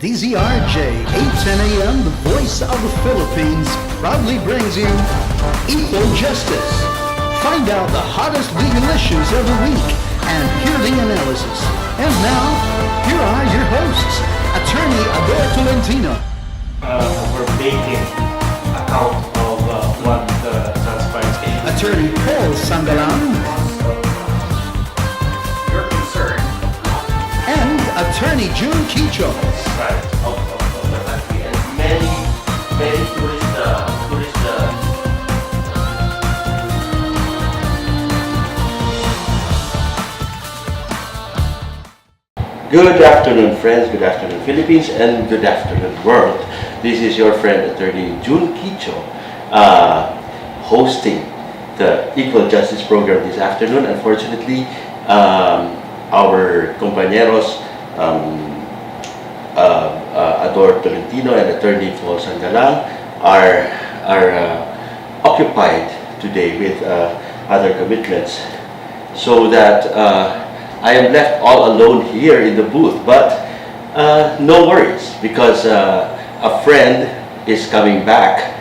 DZRJ 810 AM, the voice of the Philippines, proudly brings you Equal Justice. Find out the hottest legal issues of the week and hear the analysis. And now, here are your hosts, Attorney Abel Tolentino. We're making account of what transpires. Attorney Paul Sangalan. Your concern. And Attorney June Quicho. Right, of the country. And many tourist Good afternoon, friends. Good afternoon, Philippines, and good afternoon, world. This is your friend, Attorney June Quicho, hosting the Equal Justice Program this afternoon. Unfortunately, our compañeros, Ador Tolentino and Attorney Paul Sangalang, are occupied today with other commitments, so that I am left all alone here in the booth, but no worries, because a friend is coming back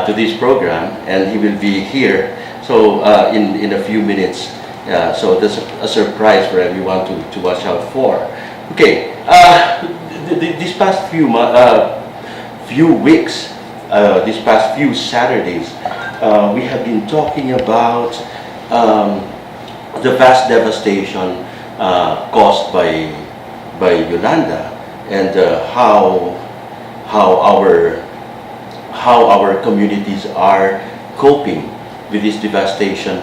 to this program, and he will be here so in a few minutes. So that's a surprise for everyone to watch out for. Okay, these past few weeks, these past few Saturdays, we have been talking about the vast devastation caused by Yolanda, and how our communities are coping with this devastation,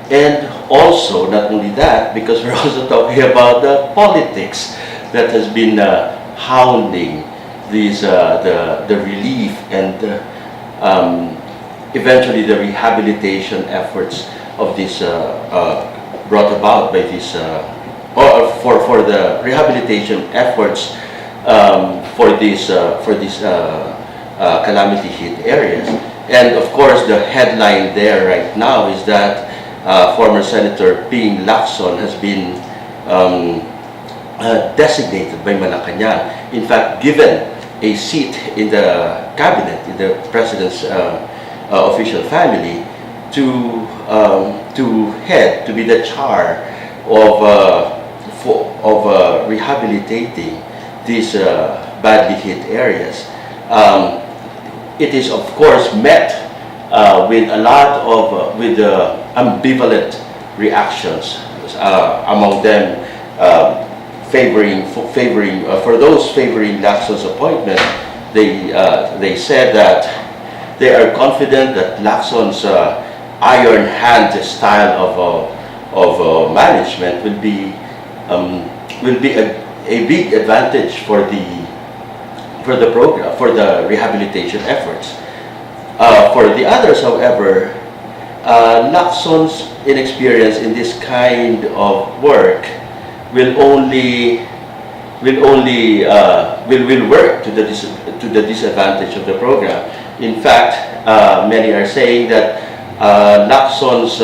and also not only that, because we're also talking about the politics that has been hounding these the relief and eventually the rehabilitation efforts of this brought about by this or for the rehabilitation efforts for these calamity hit areas. And of course, the headline there right now is that former Senator Ping Lacson has been designated by Malacanang, in fact given a seat in the cabinet, in the president's official family, to be the chair of rehabilitating these badly hit areas. It is of course met with a lot of ambivalent reactions, among them favoring for those favoring Lacson's appointment. They said that they are confident that Lacson's iron hand style of management will be a big advantage for the program, for the rehabilitation efforts. For the others, however, Lacson's inexperience in this kind of work will work to the disadvantage of the program. In fact, many are saying that Lacson's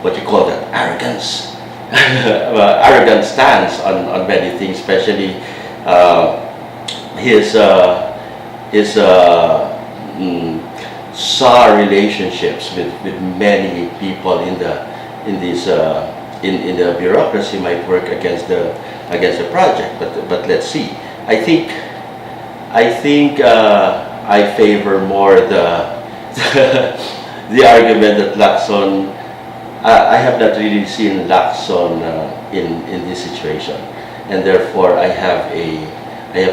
what you call that, arrogance, arrogant stance on many things, especially his sour relationships with many people in the bureaucracy might work against the project. But let's see. I think I favor more the argument that Lacson. I have not really seen Lacson in this situation, and therefore I have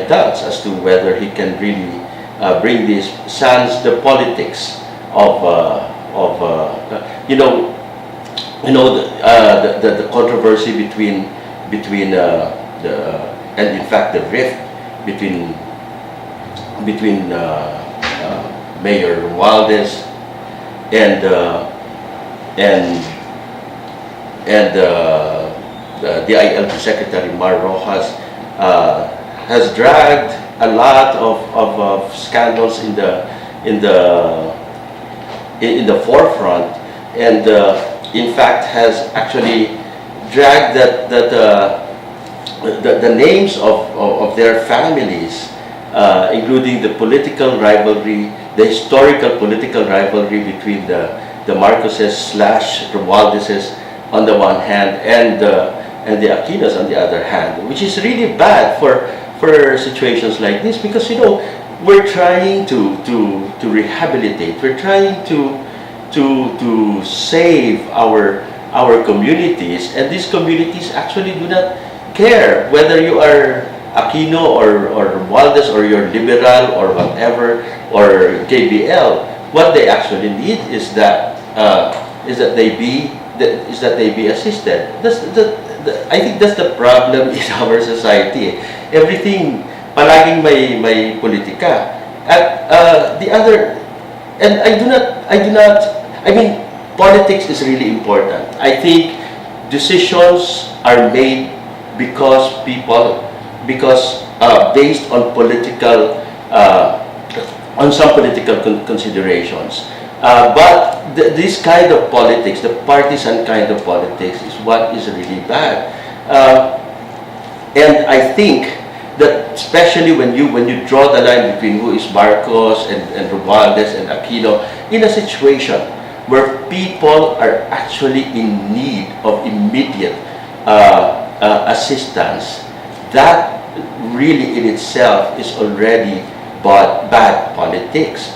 doubts as to whether he can really bring this sans the politics of the controversy between and in fact the rift between Mayor Romualdez and the ILP Secretary Mar Rojas has dragged a lot of scandals in the forefront, and in fact has actually dragged the names of their families, including the political rivalry, the historical political rivalry between the Marcoses slash Romualdeses on the one hand, and the Aquinos on the other hand, which is really bad for situations like this, because we're trying to rehabilitate, we're trying to save our communities, and these communities actually do not care whether you are Aquino or Romualdez, or you're liberal or whatever, or KBL. What they actually need is that they be assisted. I think that's the problem in our society. Everything palaging may politika. At the other, and I mean, politics is really important. I think decisions are made because based on some political considerations. But this kind of politics, the partisan kind of politics, is what is really bad. And I think that especially when you draw the line between who is Marcos and Romualdez and Aquino, in a situation where people are actually in need of immediate assistance, that really in itself is already bad politics.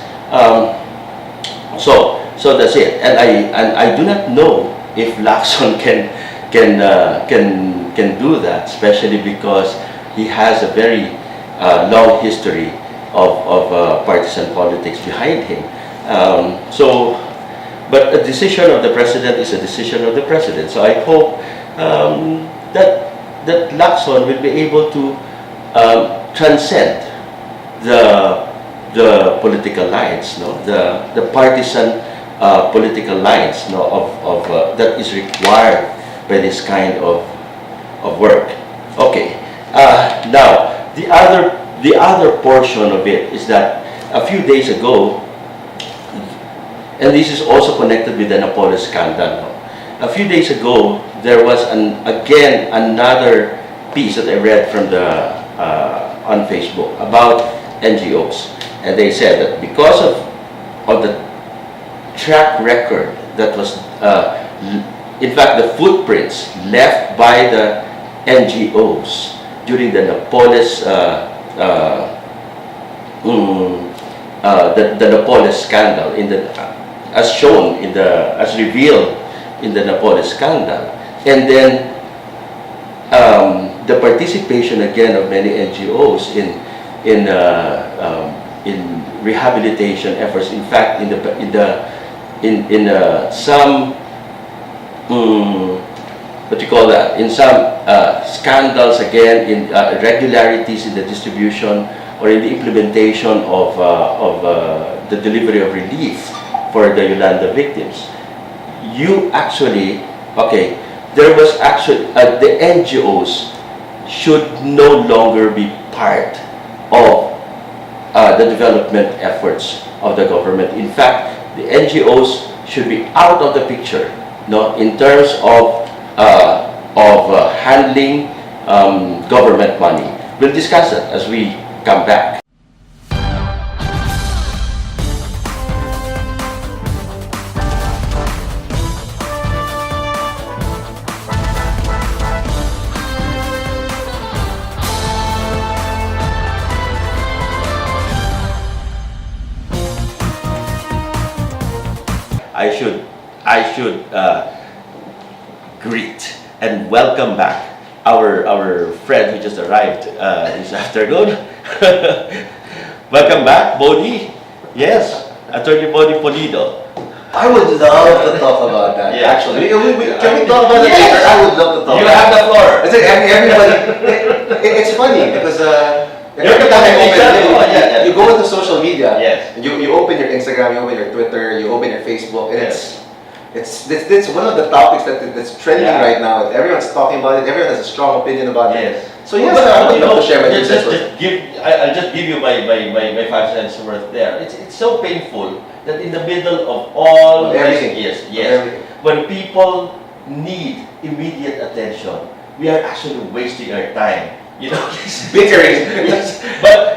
So that's it. And I do not know if Lacson can do that, especially because he has a very long history of partisan politics behind him. But a decision of the president is a decision of the president. So I hope that Lacson will be able to transcend the political lines, the partisan political lines, that is required by this kind of work. Okay. Now the other portion of it is that a few days ago, and this is also connected with the Napoles scandal. A few days ago, there was again another piece that I read from on Facebook about NGOs, and they said that because of the track record that was, in fact, the footprints left by the NGOs during the Napoles the Napoles scandal, as shown as revealed in the Napoles scandal, and then the participation again of many NGOs in rehabilitation efforts. In fact, in some what you call that? In some scandals again, in irregularities in the distribution or in the implementation of the delivery of relief for the Yolanda victims. There was actually, the NGOs should no longer be part of the development efforts of the government. In fact, the NGOs should be out of the picture, in terms of handling government money. We'll discuss that as we come back. I should greet and welcome back our friend who just arrived this afternoon. Welcome back, Bodie. Yes, Attorney Bodie Pulido. I would love to talk about that. Yeah. Actually, can we talk about that later? I would love to talk. You about have the floor. It's like everybody. It's funny because every time you go into social media, Yes. and you open your Instagram, you open your Twitter, you open your Facebook, and Yes. it's one of the topics that's trending right now. Everyone's talking about it. Everyone has a strong opinion about it. Yes. So yes, I would love to share my two cents. I'll just give you my 5 cents worth there. It's so painful that in the middle of all Everything. this, yes, Everything. when people need immediate attention, we are actually wasting our time. You know, Bickering. yes.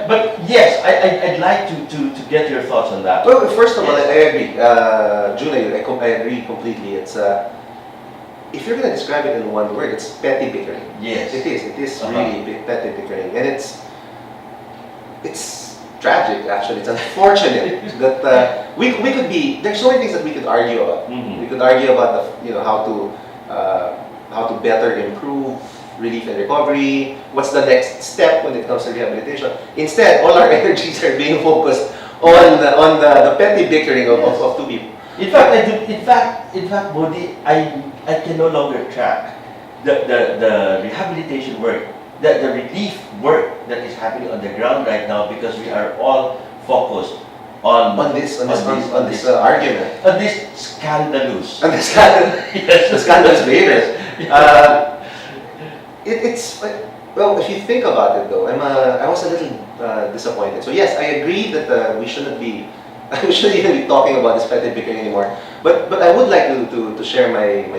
But yes, I'd like to get your thoughts on that. Well, first of all, Yes. I agree. June, I agree completely. It's if you're gonna describe it in one word, it's petty bickering. Yes. It is. It is Uh-huh. really petty bickering, and it's tragic. Actually, it's unfortunate that we could be. There's so many things that we could argue about. Mhm. We could argue about how to better improve relief and recovery. What's the next step when it comes to rehabilitation? Instead, all our energies are being focused on the petty bickering of two people. In fact, I do. In fact, Bodie, I can no longer track the rehabilitation work, the relief work that is happening on the ground right now because we are all focused on this argument. On this scandalous. And the scandalous behaviors. It's well, if you think about it though, I was a little disappointed. So yes, I agree that we shouldn't even be talking about this petty bickering anymore. But I would like to share my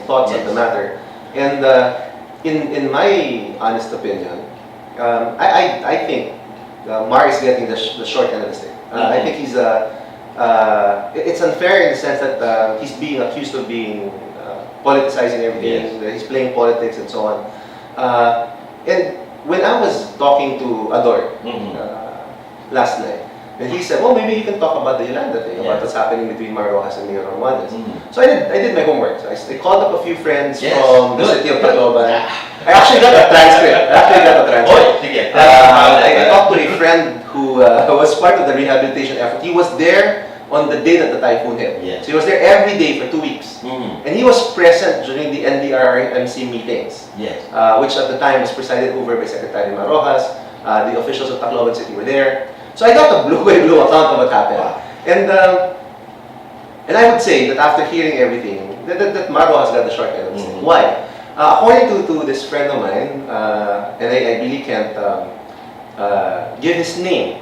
thoughts on the matter. And in my honest opinion, I think Mar is getting the short end of the stick. I think he's it's unfair in the sense that he's being accused of being politicizing everything. Yes. He's playing politics and so on. And when I was talking to Ador last night, and he said, "Well, maybe you can talk about the Yolanda thing, about what's happening between Mar Rojas and Mayor Romualdez." So I did my homework. So I called up a few friends from the city of Tacloban. I actually got a transcript. I talked to a friend who was part of the rehabilitation effort. He was there on the day that the typhoon hit. Yes. So he was there every day for 2 weeks. And he was present during the NDRMC meetings, which at the time was presided over by Secretary Mar Rojas. The officials of Tacloban City were there. So I got a blue-by-blue account of what happened. And I would say that after hearing everything, that Mar Rojas got the short end of the stick. Why? According to this friend of mine, and I really can't give his name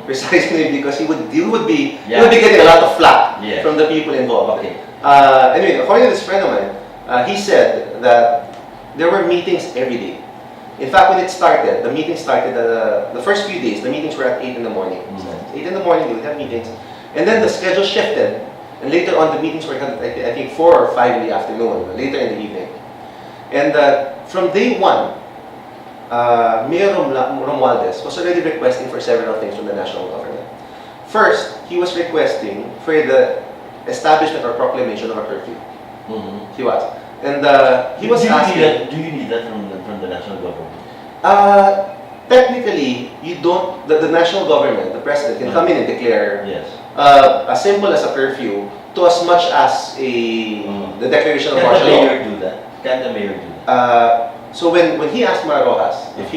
precisely because he would be getting a lot of flack from the people involved. Okay. Anyway, according to this friend of mine, he said that there were meetings every day. In fact, when it started, the meeting started the first few days. The meetings were at 8 in the morning. So 8 in the morning, we would have meetings, and then the schedule shifted, and later on, the meetings were held I think 4 or 5 in the afternoon, later in the evening. And from day one, Mayor Romualdez was already requesting for several things from the national government. First, he was requesting for the establishment or proclamation of a curfew. He was. And he was asking... Do you need that from the national government? Technically, you don't... The national government, the president, can come in and declare as simple as a curfew to as much as the declaration of martial law. Can the mayor do that? So when he asked Mar Rojas if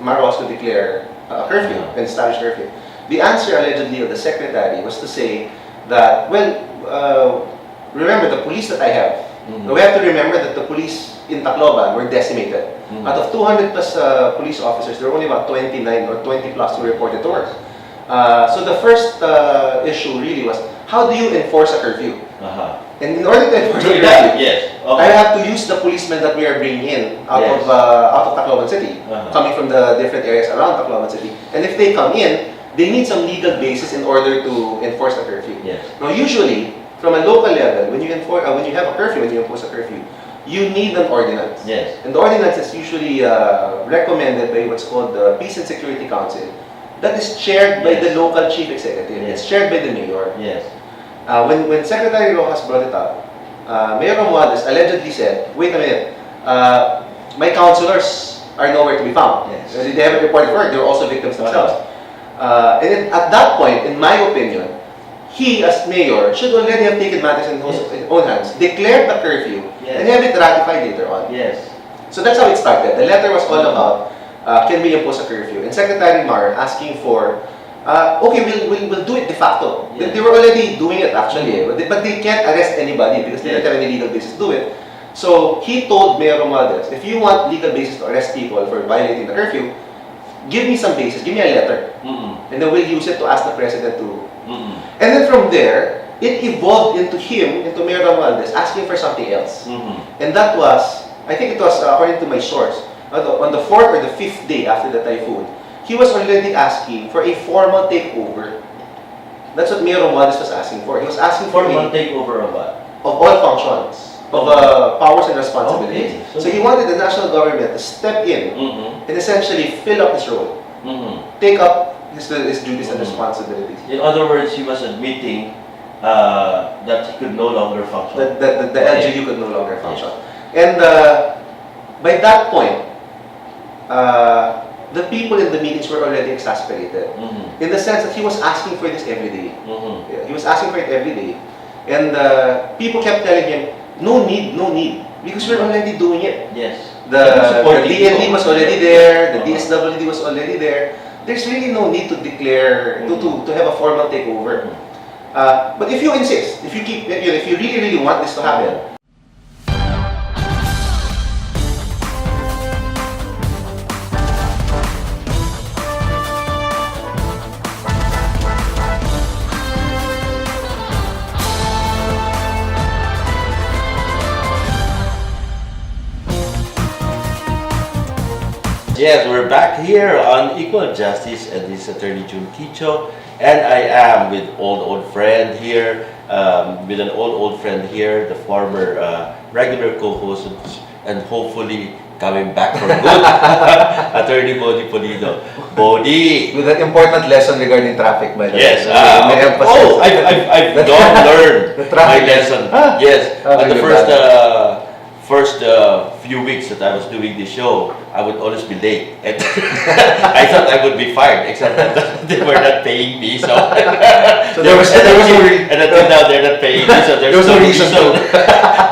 Mar Rojas could declare a curfew and establish curfew, the answer allegedly of the secretary was to say that, well, remember the police that I have. We have to remember that the police in Tacloban were decimated. Out of 200 plus police officers, there were only about 29 or 20 plus who reported to work. So the first issue really was, how do you enforce a curfew? And in order to enforce a curfew, I have to use the policemen that we are bringing in out of Tacloban City, coming from the different areas around Tacloban City. And if they come in, they need some legal basis in order to enforce the curfew. Now, usually, from a local level, when you have a curfew, when you impose a curfew, you need an ordinance. And the ordinance is usually recommended by what's called the Peace and Security Council. That is chaired by the local chief executive. It's chaired by the mayor. When Secretary Rojas brought it up, Mayor Romualdez allegedly said, "Wait a minute, my councilors are nowhere to be found. They haven't reported for it. They're also victims themselves." And at that point, in my opinion, he as mayor should already have taken matters in his own hands, declared the curfew, and have it ratified later on. So that's how it started. The letter was all about, can we impose a curfew? And Secretary Mar asking for, okay, we'll do it de facto. They were already doing it actually, but they can't arrest anybody because they don't have any legal basis to do it. So he told Mayor Romualdez, if you want legal basis to arrest people for violating the curfew, give me some basis, give me a letter, and then we'll use it to ask the president to. And then from there, it evolved into Mayor Romualdez asking for something else, and that was I think it was, according to my source, on the 4th or the 5th day after the typhoon, he was already asking for a formal takeover. That's what Mayor Romualdez was asking for. He was asking for Formal takeover of what? of all functions, of powers and responsibilities. Okay. So he wanted the national government to step in and essentially fill up his role, take up his duties and responsibilities. In other words, he was admitting that he could no longer function. The LGU could no longer function. And by that point, the people in the meetings were already exasperated, in the sense that he was asking for this every day. Yeah, he was asking for it every day. And people kept telling him, no need, because we're already doing it. Yes. The DND was already there, the DSWD was already there. There's really no need to declare, to have a formal takeover. But if you insist, if you keep, if you really want this to happen, Yes, we're back here on Equal Justice, and this is Attorney June Quicho, and I am with old friend here, with an old friend here, the former regular co-host, and hopefully coming back for good, Attorney Bodie Pulido. Bodie! With an important lesson regarding traffic, by the way. Yes, I've learned my lesson. Yes, at the first few weeks that I was doing the show, I would always be late. And I thought I would be fired, except that they were not paying me. So, there was no and until now they're not paying me. So there's no reason.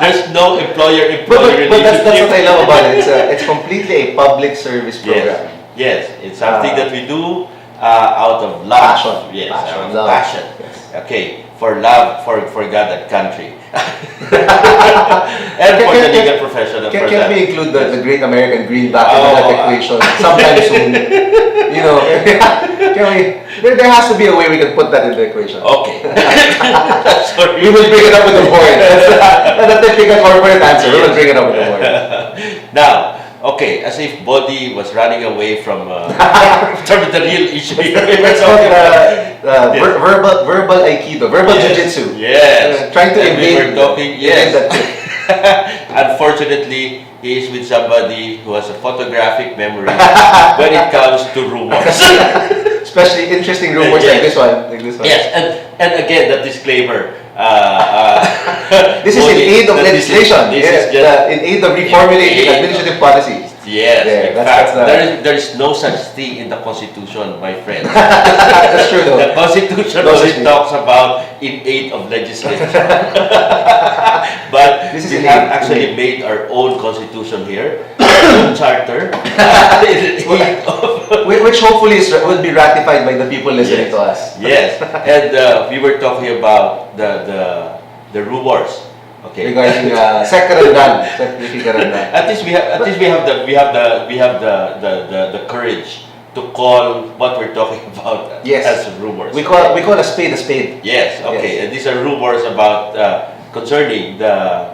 There's no employer-employee But that's relationship. what I love about it. It's completely a public service program. Yes, it's something that we do out of love. Passion. Yes, Passion. out of Love. passion. Yes. Okay, for love, for God and country. And for the legal profession. Can we include the Great American Green back into that equation sometime soon? You know, can we? There has to be a way we can put that in the equation. Okay. Sorry. We will bring it up with the board. That's the typical corporate answer. We will bring it up with the board. Now, okay, as if Bodie was running away from the real issue. It's called verbal aikido, verbal jiu-jitsu. Yes. Trying to And we evade. were talking, yes. Unfortunately, he is with somebody who has a photographic memory when it comes to rumors. Especially interesting rumors like this one. Yes, and again, the disclaimer. This is in aid of legislation. This is just in aid of reformulating administrative policies. Yes, Yeah, in that's fact, there is no such thing in the Constitution, my friend. That's true though. The Constitution No only such thing. talks about in aid of legislation. But This is we in have aid- actually in aid. made our own Constitution here, our own charter, in aid of Which hopefully will be ratified by the people listening Yes. to us. Yes, and we were talking about the rumors. Okay. Regarding Sekarandan. At least we have the courage to call what we're talking about Yes. as rumors. We call a spade a spade. Yes. Okay. Yes. And these are rumors about concerning the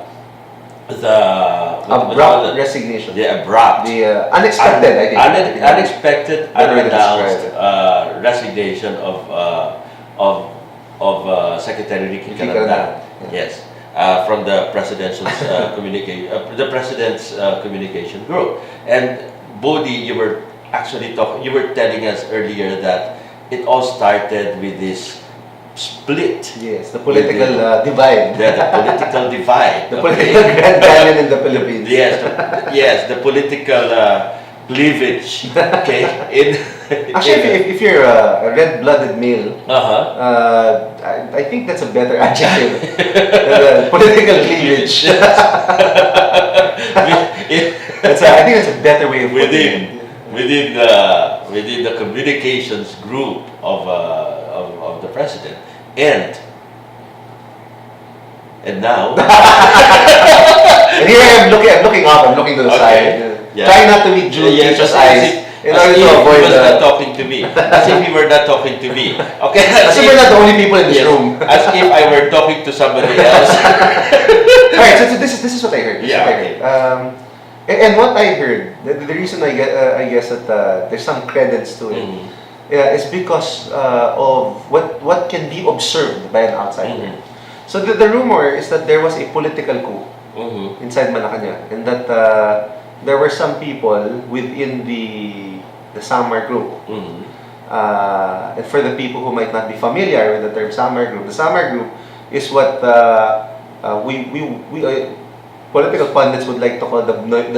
Abrupt resignation. the abrupt, The unexpected, I think. unexpected, Better way to unannounced describe resignation of Secretary Ricky Ricky Carandan. Carandan. Yes, from the presidential the president's communication group. And Bodie, you were actually you were telling us earlier that it all started with this split. Yes, the political divide. The political divide. The okay? political Grand Canyon in the Philippines. Yes, the political cleavage. Okay, Actually, if you're a red-blooded male, I think that's a better adjective than the political cleavage. I think that's a better way of putting it. within the communications group of the president, and now And here I'm looking up, I'm looking to the side. Yeah. Try not to meet June Teacher's eyes in order to avoid he was not talking to me. As if he were not talking to me. Okay. As if we're not the only people in this Yes, room. As if I were talking to somebody else. Alright, so this is what I heard. This is Yeah, what I heard. And what I heard, the reason I guess that there's some credence to it, is because of what can be observed by an outsider. So the rumor is that there was a political coup inside Malacanang, and that there were some people within the Samar group. And for the people who might not be familiar with the term Samar group, the Samar group is what we political pundits would like to call the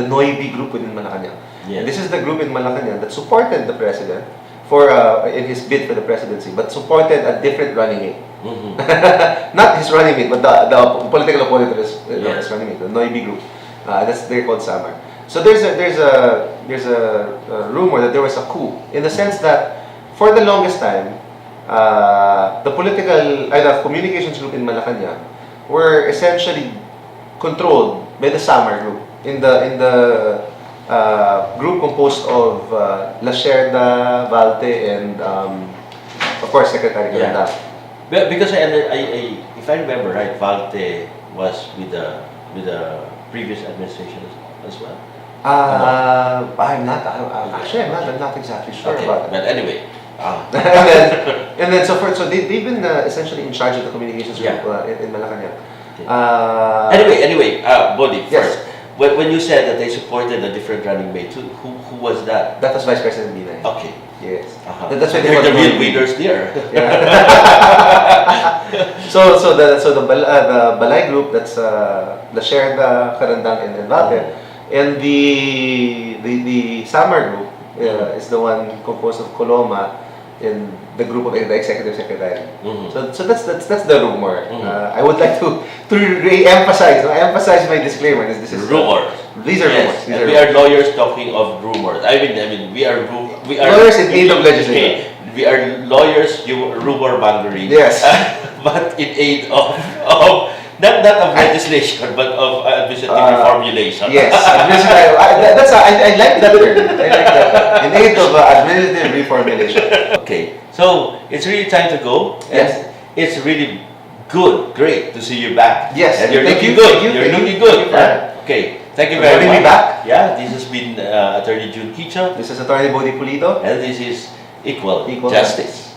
Noibi group within Malacanang. Yes. This is the group in Malacanang that supported the president for in his bid for the presidency, but supported a different running mate. Not his running mate, but the political opponent of his running mate, the Noibi group. They're called Samar. So there's a rumor that there was a coup, in the sense that for the longest time, the communications group in Malacanang were essentially controlled by the Samar group, in the group composed of Lacerda, Valte, and of course Secretary Ganda. Because if I remember right, Valte was with the previous administration as well. I'm not exactly sure about but that. anyway. And then so they've been essentially in charge of the communications group in Malacanang. Anyway, Bodie, Yes. first, when you said that they supported a different running mate, who was that? That was Vice President Binay. Okay. Yes. That's why they're the real winners there. Yeah. so the Balay group, that's Lacerda, Carandang, and Valte, and the Samar group is the one composed of Coloma in the group of the executive secretary. So that's the rumor. I would like to re-emphasize my disclaimer. This is rumors. These are rumors. And we are lawyers talking of rumors. I mean, we are lawyers in aid of legislation. We are lawyers, rumor mongering. Yes. But in aid of not of legislation, but of administrative reformulation. Yes, I like that term. I like that. In aid of administrative reformulation. Okay, so it's really time to go. Yes. And it's really great to see you back. Yes. And you're Thank looking you, good. thank you, You're thank looking you. good. Thank you. Okay, thank you very Having much. me back. Yeah, this has been Attorney June Kicho, This is Atty. Bodie Pulido. and this is Equal Equal Justice.